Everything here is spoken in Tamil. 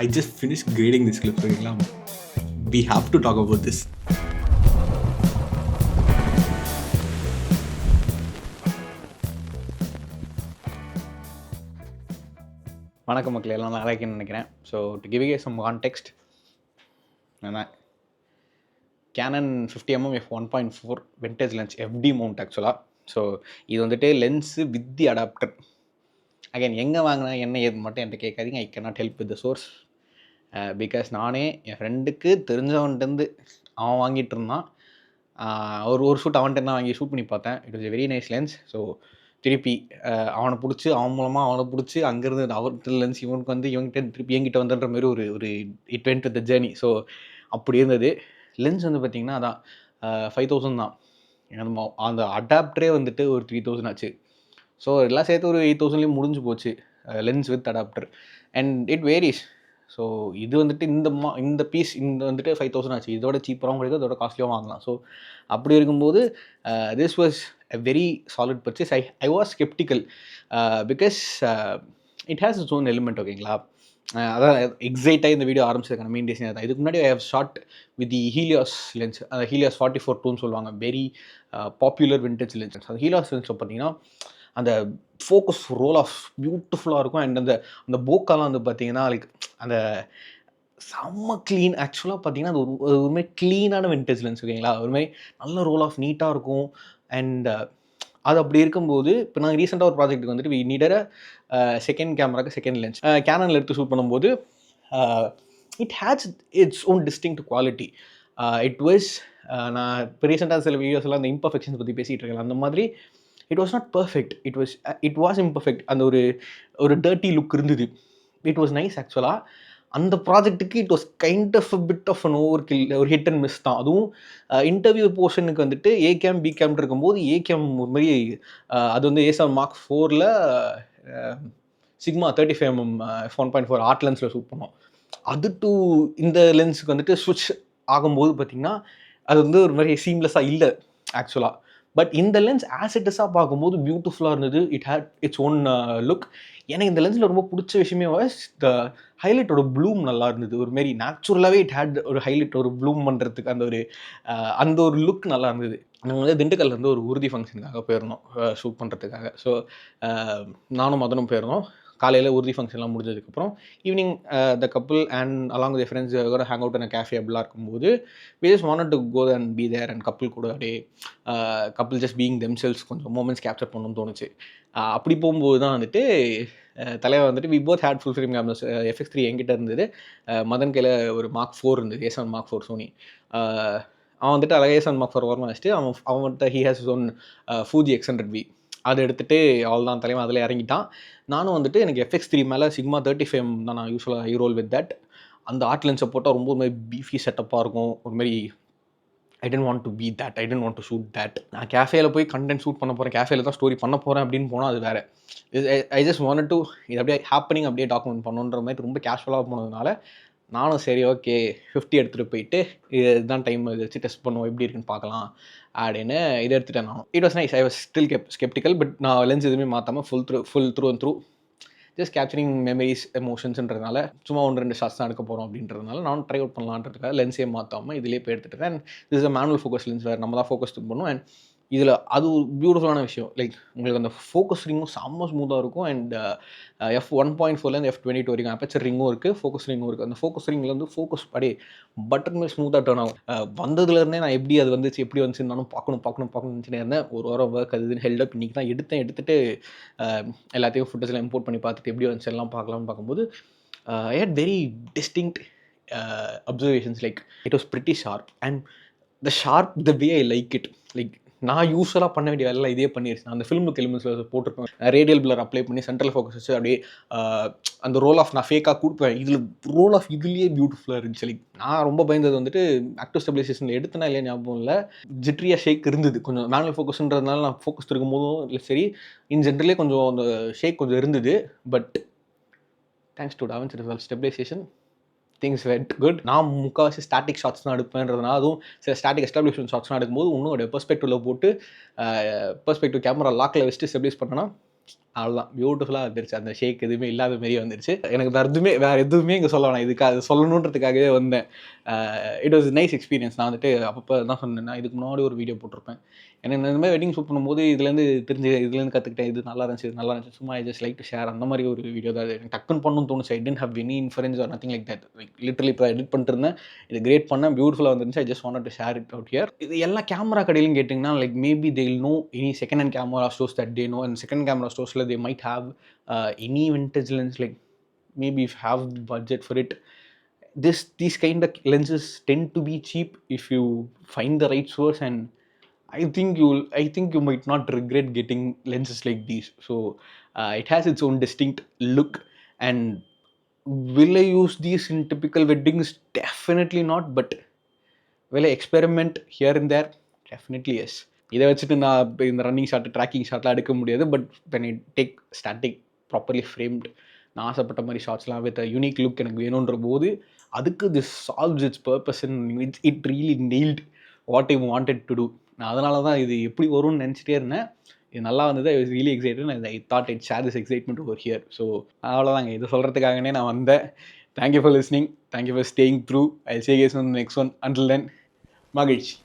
I just finished grading this clip. We have to talk about this. வணக்கம் மக்கள், எல்லாம் நல்லா இருக்குன்னு நினைக்கிறேன். So to give you some context, என்ன Canon 50mm f1.4 vintage lens FD mount ஆக்சுவலாக. ஸோ இது வந்துட்டு lens with the adapter. Again எங்கே வாங்கினா என்ன ஏது மட்டும் என்கிட்ட கேட்காதீங்க. I cannot help with the source because நானே என் ஃப்ரெண்டுக்கு தெரிஞ்சவன்ட்டு அவன் வாங்கிட்டு இருந்தான். ஒரு ஷூட் அவன்கிட்ட தான் வாங்கி ஷூட் பண்ணி பார்த்தேன். It was a very nice lens. So திருப்பி அவனை பிடிச்சி அவன் மூலமாக அவனை பிடிச்சி அங்கேருந்து அவர்கிட்ட லென்ஸ் இவனுக்கு வந்து இவங்கிட்ட திருப்பி என்கிட்ட வந்துன்ற மாதிரி ஒரு it went with the journey. So அப்படி இருந்தது. லென்ஸ் வந்து பார்த்திங்கன்னா அதான் 5000 தான். அந்த அடாப்டரே வந்துட்டு ஒரு 3000 ஆச்சு. ஸோ எல்லாம் சேர்த்து ஒரு 8000லேயும் முடிஞ்சு போச்சு lens with adapter. And it varies. So இது வந்துட்டு இந்த பீஸ் இந்த வந்துட்டு 5000 ஆச்சு. இதோட சீப்பராகவும் கிடைக்கும், இதோட காஸ்ட்லியாகவும் வாங்கலாம். ஸோ அப்படி இருக்கும்போது this was a very solid purchase. I was skeptical because it has its own element. ஓகேங்களா, அதான் எக்ஸைட்டாக இந்த வீடியோ ஆரம்பிச்சதுக்கான மெயின் ரீசன் தான். இதுக்கு முன்னாடி I have shot with the Helios lens. Helios 44-2 சொல்லுவாங்க, வெரி பாப்புலர் விண்டேஜ் லென்ஸ். அந்த ஹீலியாஸ் லென்ஸில் பார்த்தீங்கன்னா அந்த ஃபோக்கஸ் ரோல் ஆஃப் பியூட்டிஃபுல்லாக இருக்கும். அண்ட் அந்த போக்காலாம் வந்து பார்த்தீங்கன்னா லைக் அந்த செம்ம க்ளீன். ஆக்சுவலாக பார்த்தீங்கன்னா அது ஒரு மாதிரி க்ளீனான விண்டேஜ் லென்ஸ். ஓகேங்களா, ஒரு மாதிரி நல்ல ரோல் ஆஃப் நீட்டாக இருக்கும். அண்ட் அது அப்படி இருக்கும்போது இப்போ நாங்கள் ரீசெண்டாக ஒரு ப்ராஜெக்ட்டுக்கு வந்துட்டு வி நீடர் செகண்ட் கேமராக்கு செகண்ட் லென்ஸ் கேனனில் எடுத்து ஷூட் பண்ணும்போது it has its own distinct quality. It was நான் இப்போ ரீசெண்டாக சில வீடியோஸ்லாம் அந்த இம்பர்ஃபெக்ஷன்ஸ் பற்றி பேசிகிட்டு இருக்கேன். அந்த மாதிரி it was not perfect, it was imperfect. அந்த ஒரு டர்ட்டி லுக் இருந்தது. It was nice. ஆக்சுவலாக அந்த ப்ராஜெக்ட்டுக்கு it was kind of a bit of an overkill, ஒரு ஹிட் அண்ட் மிஸ் தான். அதுவும் இன்டர்வியூ போர்ஷனுக்கு வந்துட்டு ஏ கேம் பி கேம் இருக்கும்போது ஏ கேம் ஒரு மாதிரி அது வந்து A7 Mark 4ல் சிக்மா 35mm f1.4 ஆர்ட் லென்ஸில் ஷூட் பண்ணோம். அது டு இந்த லென்ஸுக்கு வந்துட்டு ஸ்விட்ச் ஆகும்போது பார்த்திங்கன்னா அது வந்து ஒரு மாதிரி சீம்லெஸ்ஸாக இல்லை ஆக்சுவலாக. பட் இந்த லென்ஸ் ஆசிட்டஸாக பார்க்கும்போது பியூட்டிஃபுல்லாக இருந்தது. It had its own look. எனக்கு இந்த லென்ஸில் ரொம்ப பிடிச்ச விஷயமே வாஸ் த ஹைலைட்டோட ப்ளூம் நல்லா இருந்தது. ஒரு மாரி நேச்சுரலாகவே இட் ஹேட் ஒரு ஹைலைட், ஒரு ப்ளூம் பண்ணுறதுக்கு அந்த ஒரு லுக் நல்லா இருந்தது. நாங்கள் வந்து திண்டுக்கல்லேருந்து ஒரு உறுதி ஃபங்க்ஷனுக்காக போயிருந்தோம் ஷூட் பண்ணுறதுக்காக. ஸோ நானும் மதனும் போயிருந்தோம். காலையில் உறுதி ஃபங்க்ஷன்லாம் முடிஞ்சதுக்கப்புறம் evening the couple and along with friends கூட ஹேங் அவுட் இன் கேஃபே அப்படிலாம் இருக்கும்போது we just wanted to go and be there and couple கூட அப்படியே கப்புள் ஜஸ்ட் பீயிங் தெம்செல்ஸ் கொஞ்சம் மூமெண்ட்ஸ் கேப்சர் பண்ணணும்னு தோணுச்சு. அப்படி போகும்போது தான் வந்துட்டு தலைவர் வந்துட்டு we both had full frame cameras. FX3 என்கிட்ட இருந்தது, மதன் கையில் ஒரு Mark 4 இருந்தது, A7 Mark 4 சோனி. அவன் வந்துட்டு அழகாக A7 Mark 4 ஓரமாக வச்சுட்டு அவன்கிட்ட he has one Fuji X100V அதை எடுத்துகிட்டு அவள் தான் தலைவன் அதில் இறங்கிட்டான். நானும் வந்துட்டு எனக்கு FX3 மேலே சிக்மா 35mm தான் நான் யூஸ்வலாக ரோல் வித் தட். அந்த ஆர்ட் லென்ஸை போட்டால் ரொம்ப ஒரு மாதிரி பீஃபி செட்டப்பாக இருக்கும். ஒரு மாதிரி I don't want to be that, I don't want to shoot that. நான் கேஃபேயில் போய் கண்டென்ட் ஷூட் பண்ண போகிறேன், கேஃபேயில் தான் ஸ்டோரி பண்ண போகிறேன் அப்படின்னு போனால் அது வேறு. ஐ ஜஸ்ட் வாண்டட் டு இது அப்படியே ஹேப்பனிங் அப்படியே டாக்குமெண்ட் பண்ணணுன்ற மாதிரி ரொம்ப கேஷுவலாக போனதுனால நானும் சரி ஓகே 50 எடுத்துகிட்டு போயிட்டு இதுதான் டைம், இதை வச்சு டெஸ்ட் பண்ணுவோம் எப்படி இருக்குன்னு பார்க்கலாம் அப்படின்னு இதை எடுத்துகிட்டேன். நானும் it was nice. I was still skeptical. But நான் லென்ஸ் எதுவுமே மாற்றாமல் full through and through just capturing memories எமோஷன்ஸ்ன்றதுனால சும்மா 1-2 ஷாட்ஸ் தான் எடுக்க போகிறோம் அப்படின்றதுனால நான் ட்ரை அவுட் பண்ணலான்றதுக்காக லென்ஸே மாற்றாமல் இதிலே போய் எடுத்துகிட்டு and this is manual focus lens. வேறு நம்ம தான் ஃபோக்கஸ் பண்ணுவோம். அண்ட் இதில் அது பியூட்டிஃபுல்லான விஷயம், லைக் உங்களுக்கு அந்த ஃபோக்கஸ் ரிங்கும் செம்ம ஸ்மூத்தாக இருக்கும். அண்ட் F1.4லேருந்து F22 வரைக்கும் அப்பச்சர் ரிங்கும் இருக்குது, ஃபோக்கஸ் ரிங்கும் இருக்குது. அந்த ஃபோக்கஸ் ரிங்கில் வந்து ஃபோக்கஸ் அப்படியே பட்டன் மாதிரி ஸ்மூத்தாக டர்ன் ஆகும். வந்ததுலேருந்தே நான் எப்படி அது வந்துச்சு எப்படி வந்துச்சு நானும் பார்க்கணும்னு இருந்தேன். ஒரு வாரம் ஒர்க் அதுன்னு ஹெல்டப் இன்றைக்கி தான் எடுத்துகிட்டு எல்லாத்தையும் ஃபுட்டேஜ்லாம் இம்போர்ட் பண்ணி பார்த்துட்டு எப்படி வந்துச்சு எல்லாம் பார்க்கலாம்னு பார்க்கும்போது I had very distinct observations. Like it was pretty sharp and the way I like it. Like நான் யூஸ்வலாக பண்ண வேண்டிய வேலை இதே பண்ணிடுச்சு. அந்த ஃபில்முக்கு எலிமெண்ட்ஸில் போட்டிருப்பேன், ரேடியல் பிளர் அப்ளை பண்ணி சென்ட்ரல் ஃபோக்கஸ் வச்சு அப்படியே அந்த ரோல் ஆஃப் நான் ஃபேக்காக கொடுப்பேன். இதில் ரோல் ஆஃப் இதுலேயே பியூட்டிஃபுல்லாக இருந்துச்சு. லைக் நான் ரொம்ப பயந்தது வந்துட்டு ஆக்டிவ் ஸ்டெபிலைசேஷனில் எடுத்தனா இல்லையா ஞாபகம் இல்லை, ஜிட்ரியாக ஷேக் இருந்தது கொஞ்சம். மேனுவல் ஃபோக்கஸ்ன்றதுனால நான் ஃபோக்கஸ் இருக்கும்போதும் இல்லை சரி இன் ஜென்ரலே கொஞ்சம் அந்த ஷேக் கொஞ்சம் இருந்தது. But thanks to DaVinci resolve stabilization things went good. நான் முக்கால்வாசி ஸ்டாட்டிக் ஷாட்ஸ் தான் எடுப்பேன்றதுனால அதுவும் சில ஸ்டாட்டிக் எஸ்டாப்ளிஷ்மெண்ட் ஷாட்ஸ்லாம் எடுக்கும்போது இன்னும் பெர்ஸ்பெக்டிவில் போட்டு பெர்ஸ்பெக்டிவ் கேமரா லாக்கில் வச்சுட்டு ஸ்டெபிலைஸ் பண்ணனா அவ்வளோதான் பியூட்டிஃபுல்லாக வந்துருச்சு. அந்த ஷேக் எதுவுமே இல்லாத மாரியே வந்துருச்சு. எனக்கு வேறு எதுவுமே இங்கே சொல்ல வேணாம். அது சொல்லணுன்றதுக்காகவே வந்தேன். It was nice experience. நான் வந்துட்டு அப்பப்போ தான் சொன்னேன்னா, இதுக்கு முன்னாடி ஒரு வீடியோ போட்டிருப்பேன். ஏன்னா இந்த மாதிரி வெட்டிங் ஷூட் பண்ணும்போது இதுலேருந்து கற்றுக்கிட்டேன். இது நல்லா இருந்துச்சு. சும்மா I just like to share அந்த மாதிரி ஒரு வீடியோ தான். எனக்கு டக்குன்னு பண்ணணும்னு தோணுச்சு. I don't have any inference or nothing like that. Literally இப்போ எடிட் பண்ணிட்டு இருந்தேன். இது கிரேட் பண்ணேன். பியூட்டிஃபுல்லாக வந்துருந்துச்சு. I just wanted to share it out here. இது எல்லா கேமரா கடையிலும் கேட்டிங்கன்னா, like maybe they will know any second hand camera stores that they know. And second camera ஸ்டோர்ஸில் they might have any vintage lens, like maybe if have the budget for it. These kind of lenses tend to be cheap if you find the right source, and I think you might not regret getting lenses like these. So it has its own distinct look. And will I use these in typical weddings? Definitely not. But will I experiment here and there? Definitely yes. இதை வச்சுட்டு நான் இப்போ இந்த ரன்னிங் ஷாட் ட்ராக்கிங் ஷாட்லாம் எடுக்க முடியாது. But when I take static properly framed நான் ஆசைப்பட்ட மாதிரி ஷார்ட்ஸ்லாம் வித் யூனிக் லுக் எனக்கு வேணுன்ற போது அதுக்கு this solves its purpose and it really nailed what I wanted to do. நான் அதனால தான் இது எப்படி வரும்னு நினச்சிட்டே இருந்தேன். இது நல்லா வந்தது. I was really excited and I thought it share this excitement over here. So அவ்வளோதாங்க, இது சொல்கிறதுக்காகவே நான் வந்தேன். Thank you for listening. Thank you for staying through. I say guess next one. Until then மகிழ்ச்சி.